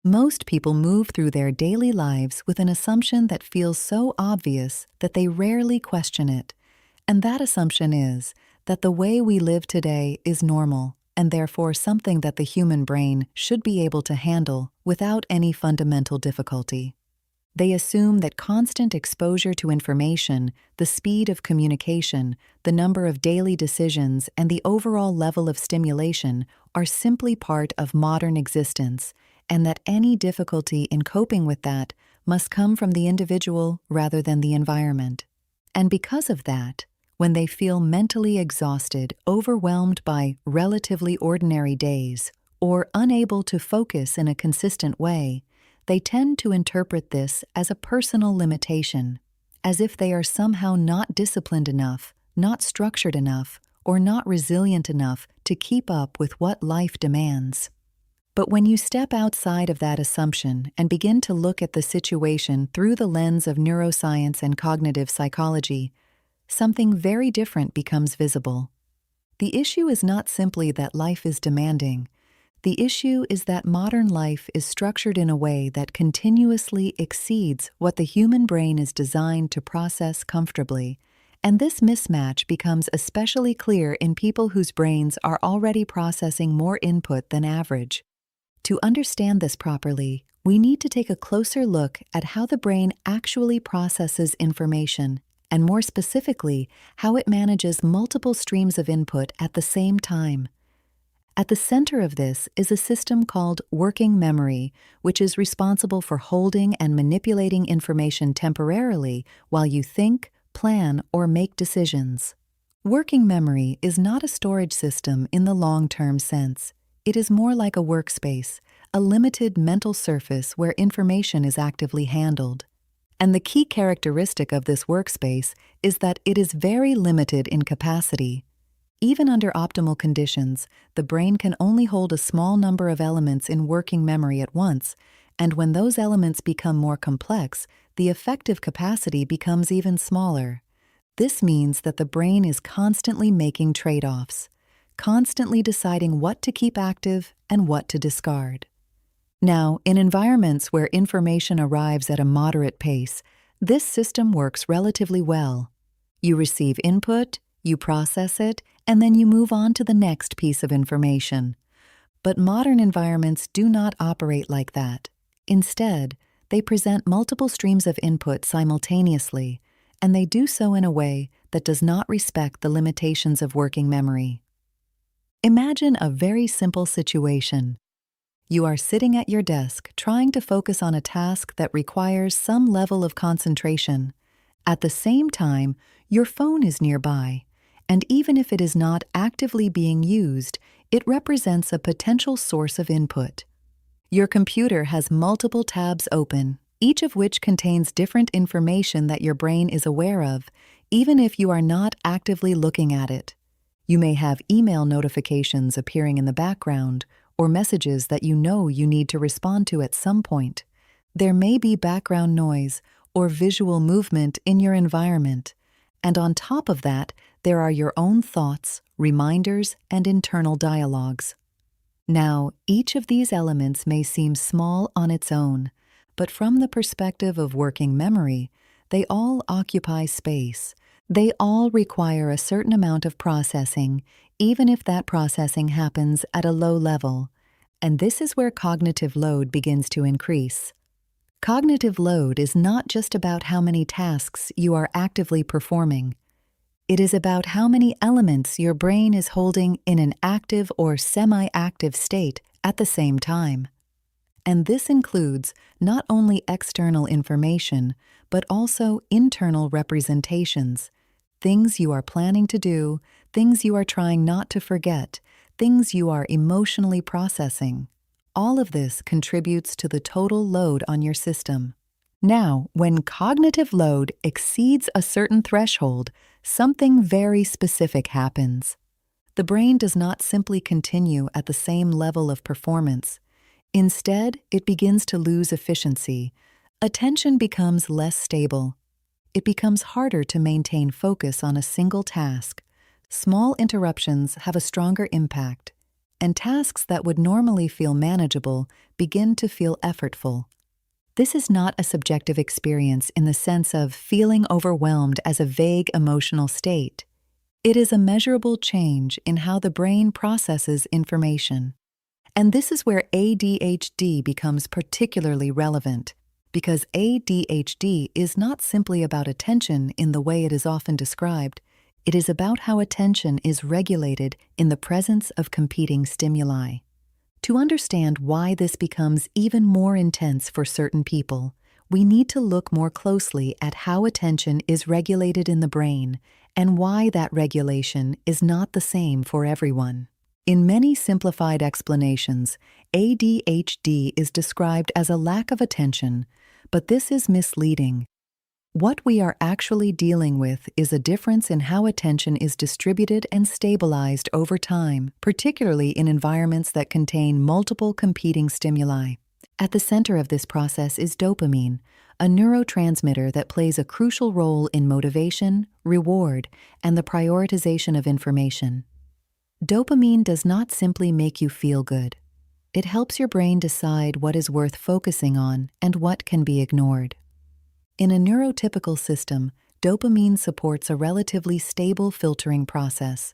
Most people move through their daily lives with an assumption that feels so obvious that they rarely question it. And that assumption is that the way we live today is normal and therefore something that the human brain should be able to handle without any fundamental difficulty. They assume that constant exposure to information, the speed of communication, the number of daily decisions, and the overall level of stimulation are simply part of modern existence, and that any difficulty in coping with that must come from the individual rather than the environment. And because of that, when they feel mentally exhausted, overwhelmed by relatively ordinary days, or unable to focus in a consistent way, they tend to interpret this as a personal limitation, as if they are somehow not disciplined enough, not structured enough, or not resilient enough to keep up with what life demands. But when you step outside of that assumption and begin to look at the situation through the lens of neuroscience and cognitive psychology, something very different becomes visible. The issue is not simply that life is demanding. The issue is that modern life is structured in a way that continuously exceeds what the human brain is designed to process comfortably, and this mismatch becomes especially clear in people whose brains are already processing more input than average. To understand this properly, we need to take a closer look at how the brain actually processes information, and more specifically, how it manages multiple streams of input at the same time. At the center of this is a system called working memory, which is responsible for holding and manipulating information temporarily while you think, plan, or make decisions. Working memory is not a storage system in the long-term sense. It is more like a workspace, a limited mental surface where information is actively handled. And the key characteristic of this workspace is that it is very limited in capacity. Even under optimal conditions, the brain can only hold a small number of elements in working memory at once, and when those elements become more complex, the effective capacity becomes even smaller. This means that the brain is constantly making trade-offs, constantly deciding what to keep active and what to discard. Now, in environments where information arrives at a moderate pace, this system works relatively well. You receive input, you process it, and then you move on to the next piece of information. But modern environments do not operate like that. Instead, they present multiple streams of input simultaneously, and they do so in a way that does not respect the limitations of working memory. Imagine a very simple situation. You are sitting at your desk trying to focus on a task that requires some level of concentration. At the same time, your phone is nearby, and even if it is not actively being used, it represents a potential source of input. Your computer has multiple tabs open, each of which contains different information that your brain is aware of, even if you are not actively looking at it. You may have email notifications appearing in the background, or messages that you know you need to respond to at some point. There may be background noise or visual movement in your environment, and on top of that, there are your own thoughts, reminders, and internal dialogues. Now, each of these elements may seem small on its own, but from the perspective of working memory, they all occupy space. They all require a certain amount of processing, even if that processing happens at a low level. And this is where cognitive load begins to increase. Cognitive load is not just about how many tasks you are actively performing. It is about how many elements your brain is holding in an active or semi-active state at the same time. And this includes not only external information, but also internal representations, things you are planning to do, things you are trying not to forget, things you are emotionally processing. All of this contributes to the total load on your system. Now, when cognitive load exceeds a certain threshold, something very specific happens. The brain does not simply continue at the same level of performance. Instead, it begins to lose efficiency. Attention becomes less stable. It becomes harder to maintain focus on a single task. Small interruptions have a stronger impact, and tasks that would normally feel manageable begin to feel effortful. This is not a subjective experience in the sense of feeling overwhelmed as a vague emotional state. It is a measurable change in how the brain processes information. And this is where ADHD becomes particularly relevant, because ADHD is not simply about attention in the way it is often described. It is about how attention is regulated in the presence of competing stimuli. To understand why this becomes even more intense for certain people, we need to look more closely at how attention is regulated in the brain and why that regulation is not the same for everyone. In many simplified explanations, ADHD is described as a lack of attention, but this is misleading. What we are actually dealing with is a difference in how attention is distributed and stabilized over time, particularly in environments that contain multiple competing stimuli. At the center of this process is dopamine, a neurotransmitter that plays a crucial role in motivation, reward, and the prioritization of information. Dopamine does not simply make you feel good. It helps your brain decide what is worth focusing on and what can be ignored. In a neurotypical system, dopamine supports a relatively stable filtering process.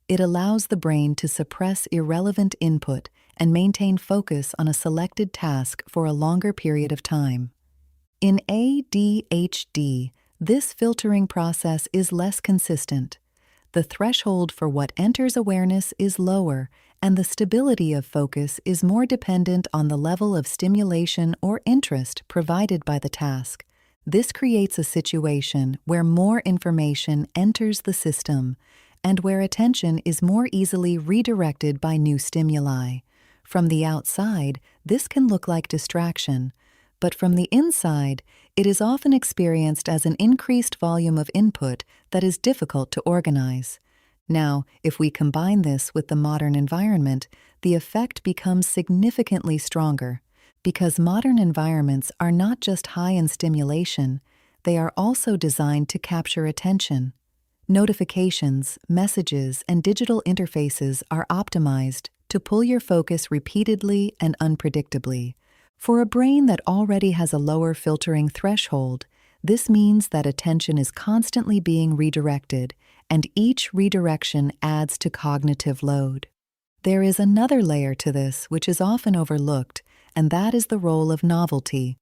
It allows the brain to suppress irrelevant input and maintain focus on a selected task for a longer period of time. In ADHD, this filtering process is less consistent. The threshold for what enters awareness is lower, and the stability of focus is more dependent on the level of stimulation or interest provided by the task. This creates a situation where more information enters the system and where attention is more easily redirected by new stimuli. From the outside, this can look like distraction, but from the inside, it is often experienced as an increased volume of input that is difficult to organize. Now, if we combine this with the modern environment, the effect becomes significantly stronger. Because modern environments are not just high in stimulation, they are also designed to capture attention. Notifications, messages, and digital interfaces are optimized to pull your focus repeatedly and unpredictably. For a brain that already has a lower filtering threshold, this means that attention is constantly being redirected, and each redirection adds to cognitive load. There is another layer to this which is often overlooked, and that is the role of novelty.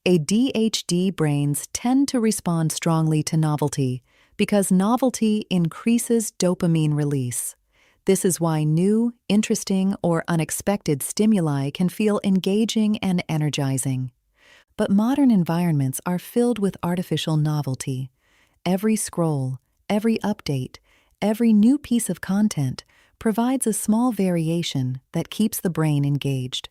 ADHD brains tend to respond strongly to novelty because novelty increases dopamine release. This is why new, interesting, or unexpected stimuli can feel engaging and energizing. But modern environments are filled with artificial novelty. Every scroll, every update, every new piece of content provides a small variation that keeps the brain engaged.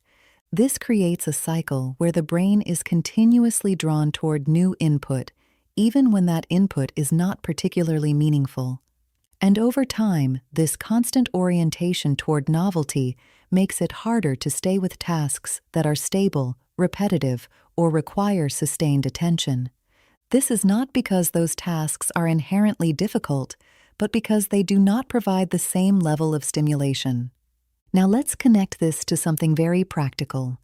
This creates a cycle where the brain is continuously drawn toward new input, even when that input is not particularly meaningful. And over time, this constant orientation toward novelty makes it harder to stay with tasks that are stable, repetitive, or require sustained attention. This is not because those tasks are inherently difficult, but because they do not provide the same level of stimulation. Now let's connect this to something very practical.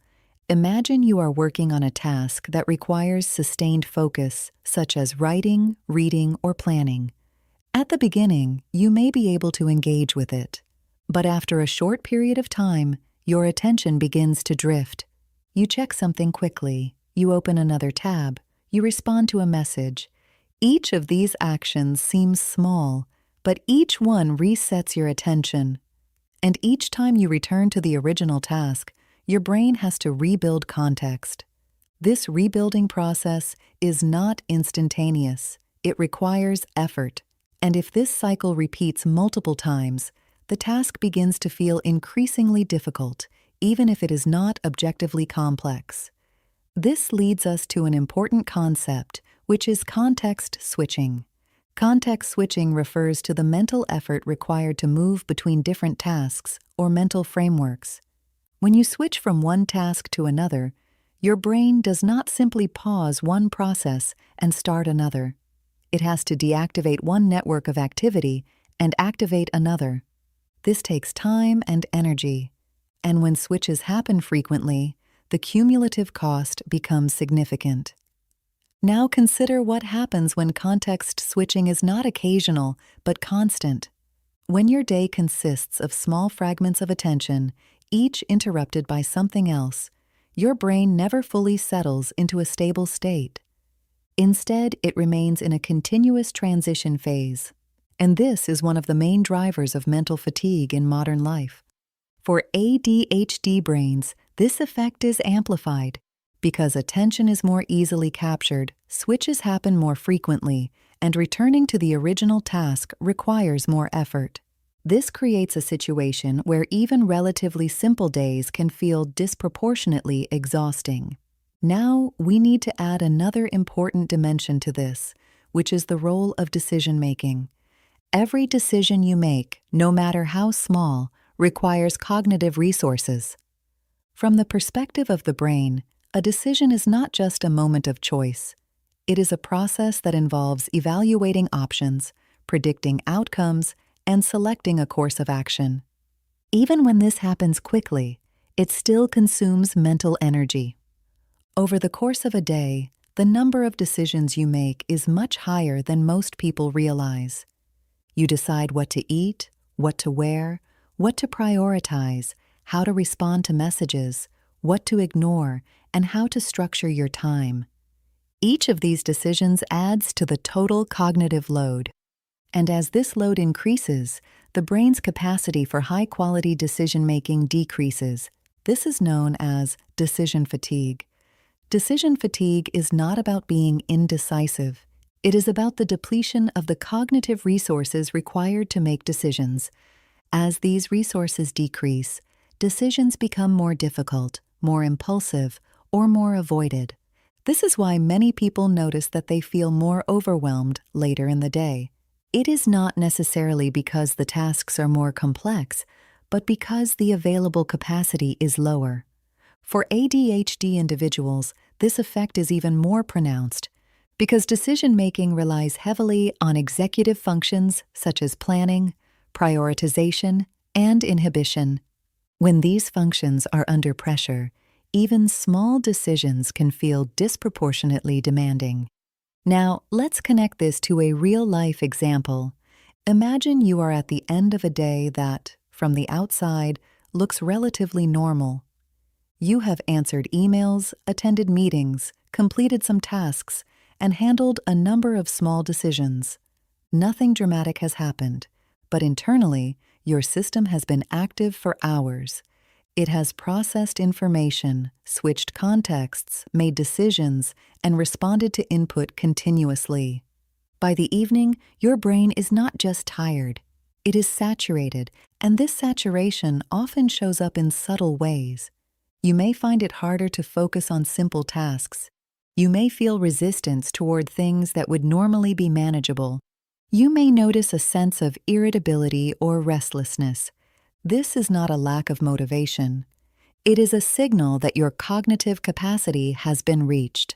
Imagine you are working on a task that requires sustained focus, such as writing, reading, or planning. At the beginning, you may be able to engage with it, but after a short period of time, your attention begins to drift. You check something quickly, you open another tab, you respond to a message. Each of these actions seems small, but each one resets your attention. And each time you return to the original task, your brain has to rebuild context. This rebuilding process is not instantaneous. It requires effort. And if this cycle repeats multiple times, the task begins to feel increasingly difficult, even if it is not objectively complex. This leads us to an important concept, which is context switching. Context switching refers to the mental effort required to move between different tasks or mental frameworks. When you switch from one task to another, your brain does not simply pause one process and start another. It has to deactivate one network of activity and activate another. This takes time and energy, and when switches happen frequently, the cumulative cost becomes significant. Now consider what happens when context switching is not occasional, but constant. When your day consists of small fragments of attention, each interrupted by something else, your brain never fully settles into a stable state. Instead, it remains in a continuous transition phase. And this is one of the main drivers of mental fatigue in modern life. For ADHD brains, this effect is amplified. Because attention is more easily captured, switches happen more frequently, and returning to the original task requires more effort. This creates a situation where even relatively simple days can feel disproportionately exhausting. Now, we need to add another important dimension to this, which is the role of decision-making. Every decision you make, no matter how small, requires cognitive resources. From the perspective of the brain, a decision is not just a moment of choice. It is a process that involves evaluating options, predicting outcomes, and selecting a course of action. Even when this happens quickly, it still consumes mental energy. Over the course of a day, the number of decisions you make is much higher than most people realize. You decide what to eat, what to wear, what to prioritize, how to respond to messages, what to ignore, and how to structure your time. Each of these decisions adds to the total cognitive load. And as this load increases, the brain's capacity for high-quality decision-making decreases. This is known as decision fatigue. Decision fatigue is not about being indecisive. It is about the depletion of the cognitive resources required to make decisions. As these resources decrease, decisions become more difficult, more impulsive, or more avoided. This is why many people notice that they feel more overwhelmed later in the day. It is not necessarily because the tasks are more complex, but because the available capacity is lower. For ADHD individuals, this effect is even more pronounced because decision-making relies heavily on executive functions such as planning, prioritization, and inhibition. When these functions are under pressure, even small decisions can feel disproportionately demanding. Now, let's connect this to a real-life example. Imagine you are at the end of a day that, from the outside, looks relatively normal. You have answered emails, attended meetings, completed some tasks, and handled a number of small decisions. Nothing dramatic has happened, but internally, your system has been active for hours. It has processed information, switched contexts, made decisions, and responded to input continuously. By the evening, your brain is not just tired. It is saturated, and this saturation often shows up in subtle ways. You may find it harder to focus on simple tasks. You may feel resistance toward things that would normally be manageable. You may notice a sense of irritability or restlessness. This is not a lack of motivation. It is a signal that your cognitive capacity has been reached.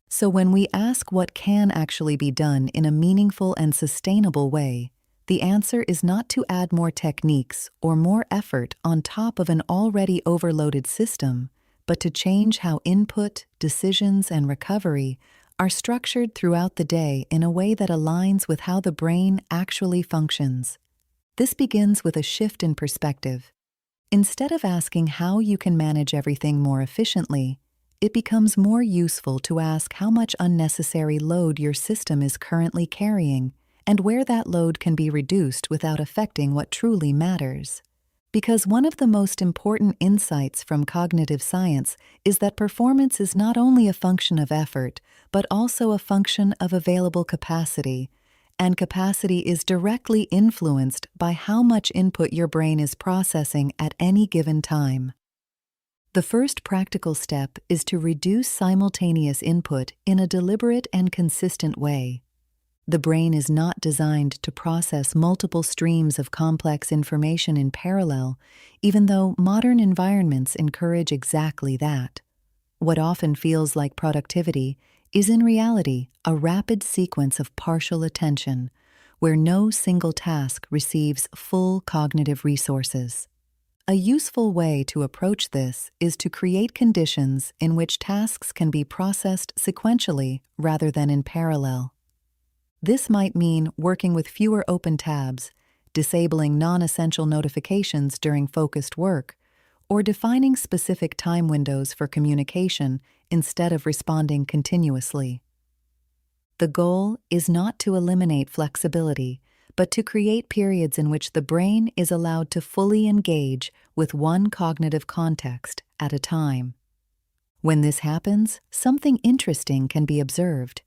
So when we ask what can actually be done in a meaningful and sustainable way, the answer is not to add more techniques or more effort on top of an already overloaded system, but to change how input, decisions, and recovery are structured throughout the day in a way that aligns with how the brain actually functions. This begins with a shift in perspective. Instead of asking how you can manage everything more efficiently, it becomes more useful to ask how much unnecessary load your system is currently carrying and where that load can be reduced without affecting what truly matters. Because one of the most important insights from cognitive science is that performance is not only a function of effort, but also a function of available capacity, and capacity is directly influenced by how much input your brain is processing at any given time. The first practical step is to reduce simultaneous input in a deliberate and consistent way. The brain is not designed to process multiple streams of complex information in parallel, even though modern environments encourage exactly that. What often feels like productivity is in reality a rapid sequence of partial attention, where no single task receives full cognitive resources. A useful way to approach this is to create conditions in which tasks can be processed sequentially rather than in parallel. This might mean working with fewer open tabs, disabling non-essential notifications during focused work, or defining specific time windows for communication instead of responding continuously. The goal is not to eliminate flexibility, but to create periods in which the brain is allowed to fully engage with one cognitive context at a time. When this happens, something interesting can be observed.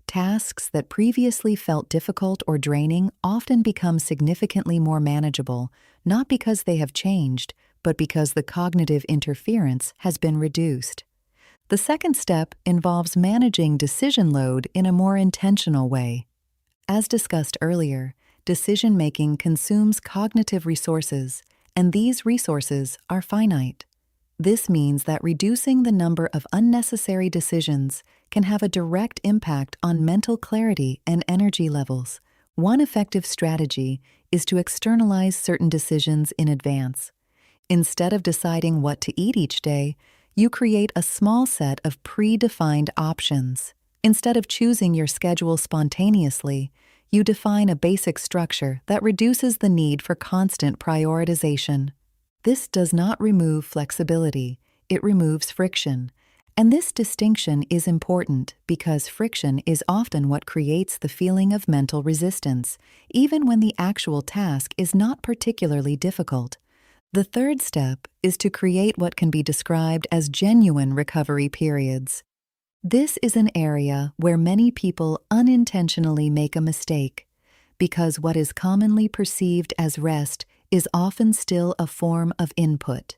Tasks that previously felt difficult or draining often become significantly more manageable, not because they have changed, but because the cognitive interference has been reduced. The second step involves managing decision load in a more intentional way. As discussed earlier, decision-making consumes cognitive resources, and these resources are finite. This means that reducing the number of unnecessary decisions can have a direct impact on mental clarity and energy levels. One effective strategy is to externalize certain decisions in advance. Instead of deciding what to eat each day, you create a small set of predefined options. Instead of choosing your schedule spontaneously, you define a basic structure that reduces the need for constant prioritization. This does not remove flexibility, it removes friction. And this distinction is important because friction is often what creates the feeling of mental resistance, even when the actual task is not particularly difficult. The third step is to create what can be described as genuine recovery periods. This is an area where many people unintentionally make a mistake, because what is commonly perceived as rest is often still a form of input.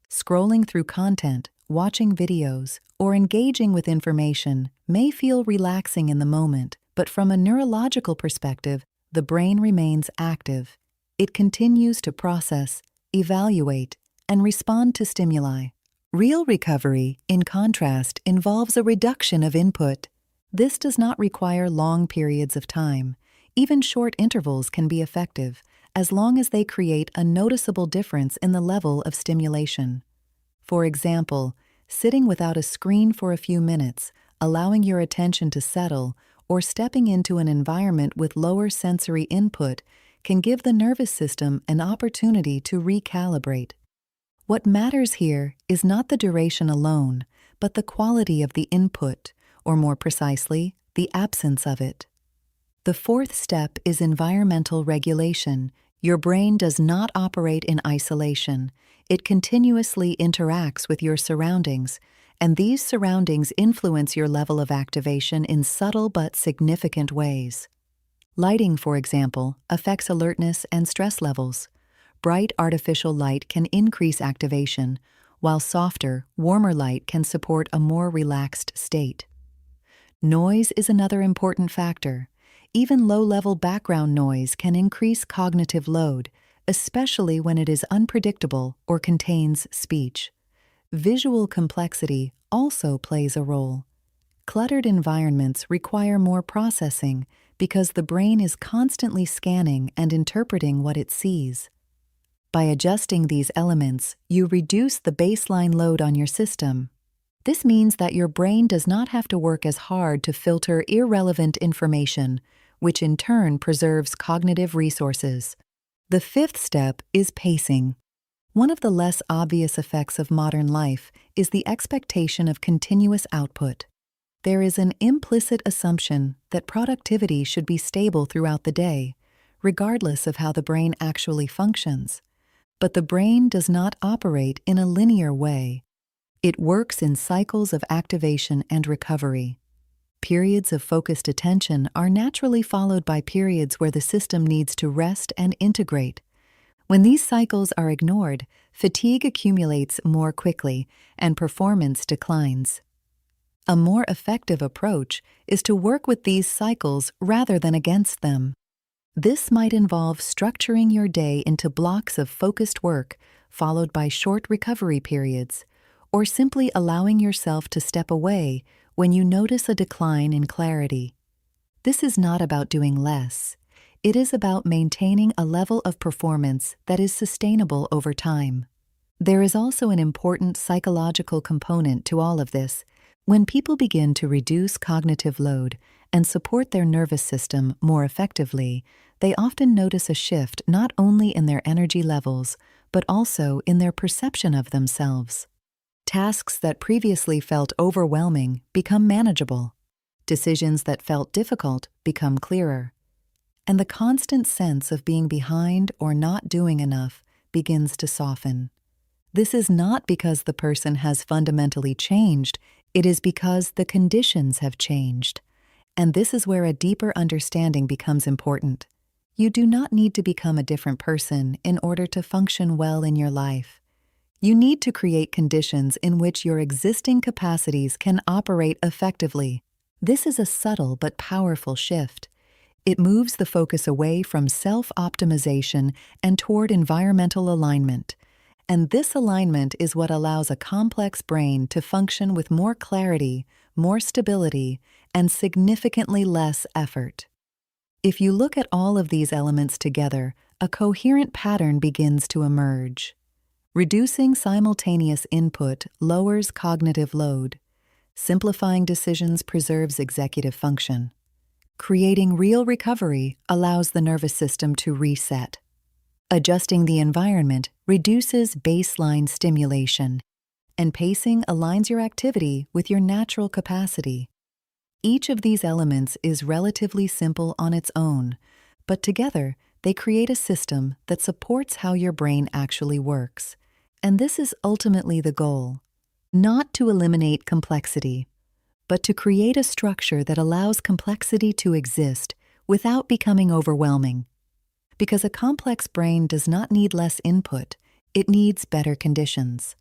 Scrolling through content, watching videos, or engaging with information may feel relaxing in the moment, but from a neurological perspective, the brain remains active. It continues to process, evaluate, and respond to stimuli. Real recovery, in contrast, involves a reduction of input. This does not require long periods of time. Even short intervals can be effective, as long as they create a noticeable difference in the level of stimulation. For example, sitting without a screen for a few minutes, allowing your attention to settle, or stepping into an environment with lower sensory input can give the nervous system an opportunity to recalibrate. What matters here is not the duration alone, but the quality of the input, or more precisely, the absence of it. The fourth step is environmental regulation. Your brain does not operate in isolation. It continuously interacts with your surroundings, and these surroundings influence your level of activation in subtle but significant ways. Lighting, for example, affects alertness and stress levels. Bright artificial light can increase activation, while softer, warmer light can support a more relaxed state. Noise is another important factor. Even low-level background noise can increase cognitive load, especially when it is unpredictable or contains speech. Visual complexity also plays a role. Cluttered environments require more processing because the brain is constantly scanning and interpreting what it sees. By adjusting these elements, you reduce the baseline load on your system. This means that your brain does not have to work as hard to filter irrelevant information, which in turn preserves cognitive resources. The fifth step is pacing. One of the less obvious effects of modern life is the expectation of continuous output. There is an implicit assumption that productivity should be stable throughout the day, regardless of how the brain actually functions. But the brain does not operate in a linear way. It works in cycles of activation and recovery. Periods of focused attention are naturally followed by periods where the system needs to rest and integrate. When these cycles are ignored, fatigue accumulates more quickly and performance declines. A more effective approach is to work with these cycles rather than against them. This might involve structuring your day into blocks of focused work, followed by short recovery periods, or simply allowing yourself to step away when you notice a decline in clarity. This is not about doing less. It is about maintaining a level of performance that is sustainable over time. There is also an important psychological component to all of this. When people begin to reduce cognitive load and support their nervous system more effectively, they often notice a shift not only in their energy levels, but also in their perception of themselves. Tasks that previously felt overwhelming become manageable. Decisions that felt difficult become clearer. And the constant sense of being behind or not doing enough begins to soften. This is not because the person has fundamentally changed, it is because the conditions have changed. And this is where a deeper understanding becomes important. You do not need to become a different person in order to function well in your life. You need to create conditions in which your existing capacities can operate effectively. This is a subtle but powerful shift. It moves the focus away from self-optimization and toward environmental alignment. And this alignment is what allows a complex brain to function with more clarity, more stability, and significantly less effort. If you look at all of these elements together, a coherent pattern begins to emerge. Reducing simultaneous input lowers cognitive load. Simplifying decisions preserves executive function. Creating real recovery allows the nervous system to reset. Adjusting the environment reduces baseline stimulation, and pacing aligns your activity with your natural capacity. Each of these elements is relatively simple on its own, but together they create a system that supports how your brain actually works. And this is ultimately the goal: not to eliminate complexity, but to create a structure that allows complexity to exist without becoming overwhelming. Because a complex brain does not need less input, it needs better conditions.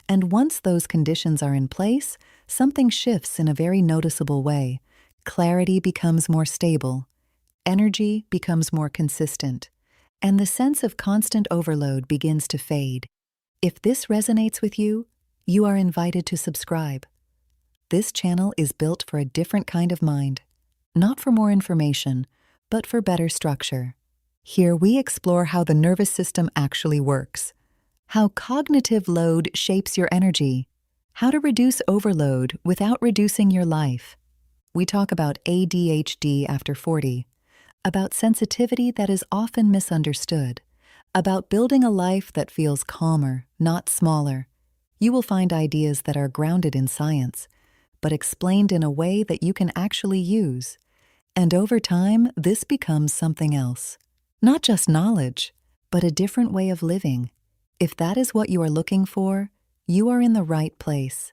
And once those conditions are in place, something shifts in a very noticeable way. Clarity becomes more stable, energy becomes more consistent, and the sense of constant overload begins to fade. If this resonates with you, you are invited to subscribe. This channel is built for a different kind of mind, not for more information, but for better structure. Here we explore how the nervous system actually works, how cognitive load shapes your energy, how to reduce overload without reducing your life. We talk about ADHD after 40, about sensitivity that is often misunderstood, about building a life that feels calmer, not smaller. You will find ideas that are grounded in science, but explained in a way that you can actually use. And over time, this becomes something else. Not just knowledge, but a different way of living. If that is what you are looking for, you are in the right place.